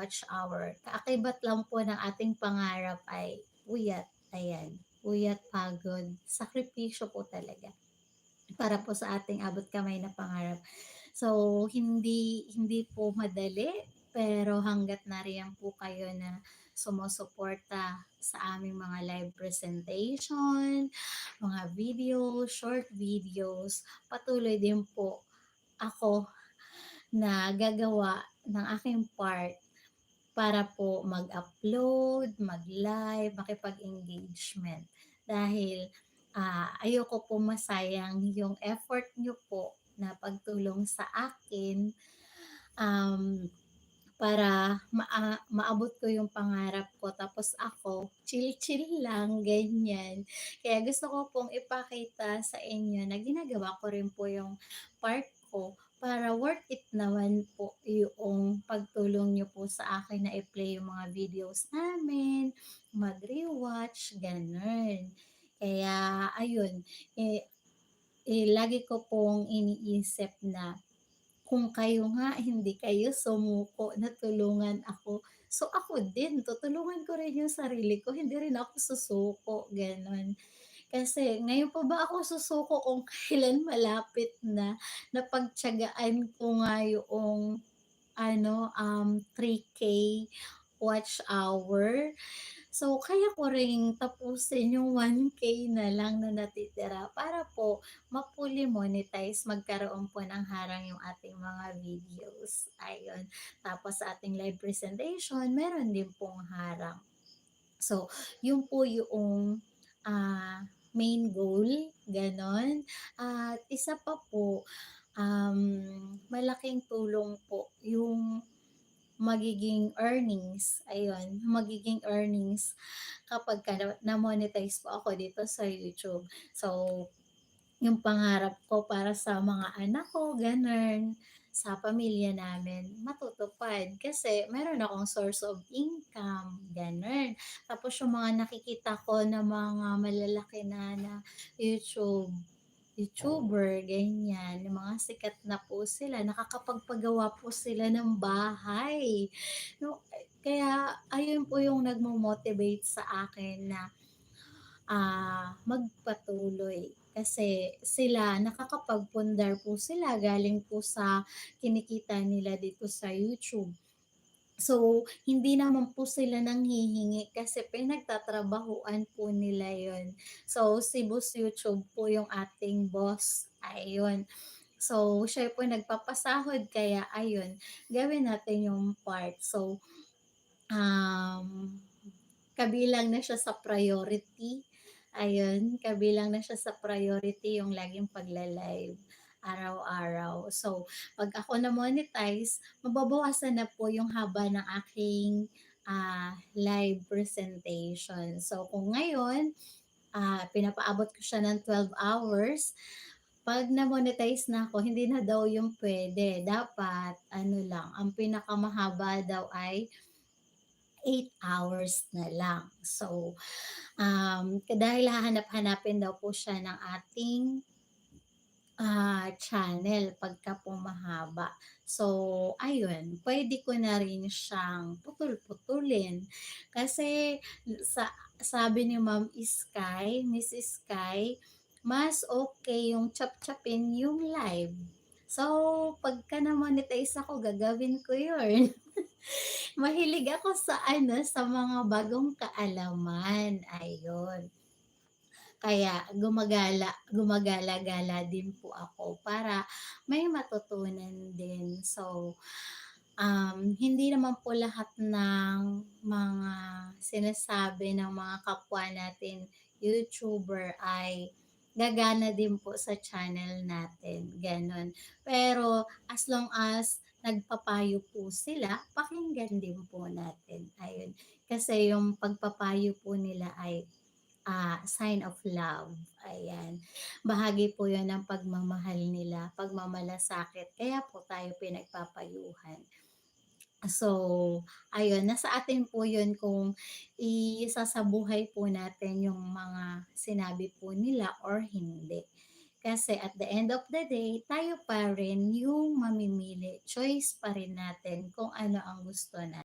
watch hour. Kaakibat lang po ng ating pangarap ay puyat, ayan, puyat, pagod, sakripisyo po talaga para po sa ating abot kamay na pangarap. So, hindi hindi po madali, pero hangga't nariyan po kayo na sumusuporta sa aming mga live presentation, mga videos, short videos, patuloy din po ako na gagawa ng aking part para po mag-upload, mag-live, makipag-engagement. Dahil ayoko po masayang yung effort nyo po na pagtulong sa akin, um, para maabot ko yung pangarap ko tapos ako chill-chill lang, ganyan. Kaya gusto ko pong ipakita sa inyo na ginagawa ko rin po yung part ko para worth it naman po yung pagtulong niyo po sa akin na i-play yung mga videos namin, mag-rewatch, gano'n. Kaya ayun, eh lagi ko pong iniisip na kung kayo nga hindi kayo sumuko na tulungan ako, so ako din tutulungan ko rin yung sarili ko, hindi rin ako susuko, gano'n. Kasi ngayon pa ba ako susuko kung kailan malapit na, napagtiyagaan ko nga yoong ano, 3K watch hour. So, kaya ko ring tapusin yung 1K na lang na natitira para po ma-fully monetize, magkaroon po ng harang yung ating mga videos, ayun. Tapos sa ating live presentation, meron din pong harang. So, yun po yung, main goal, gano'n. At isa pa po, malaking tulong po yung magiging earnings, ayun, magiging earnings kapagka na-monetize po ako dito sa YouTube. So, yung pangarap ko para sa mga anak ko, gano'n, sa pamilya namin matutupad. Kasi meron akong source of income, gano'n. Tapos yung mga nakikita ko na mga malalaki na YouTuber, ganyan, yung mga sikat na po sila, nakakapagpagawa po sila ng bahay. No, kaya ayun po yung nagmo-motivate sa akin na magpatuloy. Kasi sila nakakapagpundar po sila galing po sa kinikita nila dito sa YouTube. So, hindi naman po sila nanghihingi kasi pinagtatrabahuan po nila yon. So, si Boss YouTube po yung ating boss, ayun. So, siya po nagpapasahod kaya ayun, gawin natin yung part. So, um, kabilang na siya sa priority. Ayun, kabilang na siya sa priority yung laging pagla-live araw-araw. So, 'pag ako na-monetize, mababawasan na po yung haba ng aking, live presentation. So, kung ngayon, pinapaabot ko siya ng 12 hours, 'pag na-monetize na ako, hindi na daw yung puwede. Dapat ano lang, ang pinakamahaba daw ay 8 hours na lang. So, dahil hahanap-hanapin daw po siya ng ating, channel pagka po mahaba. So, ayun, puwede ko na rin siyang putol-putulin. Kasi sa sabi ni Ma'am Sky, Miss Sky, mas okay yung chop-chopin yung live. So, pagka na-monetize ako, gagawin ko yun. Mahilig ako sa ano, sa mga bagong kaalaman, ayun. Kaya gumagala-gala din po ako para may matutunan din. So, hindi naman po lahat ng mga sinasabi ng mga kapwa natin YouTuber ay gagana din po sa channel natin, gano'n. Pero as long as nagpapayo po sila, pakinggan din po natin, ayun. Kasi yung pagpapayo po nila ay sign of love, ayan. Bahagi po 'yun ng pagmamahal nila, pagmamalasakit, kaya po tayo pinagpapayuhan. So, ayun, nasa atin po 'yun kung isasabuhay po natin yung mga sinabi po nila or hindi. Kasi at the end of the day, tayo pa rin yung mamimili, choice pa rin natin kung ano ang gusto natin.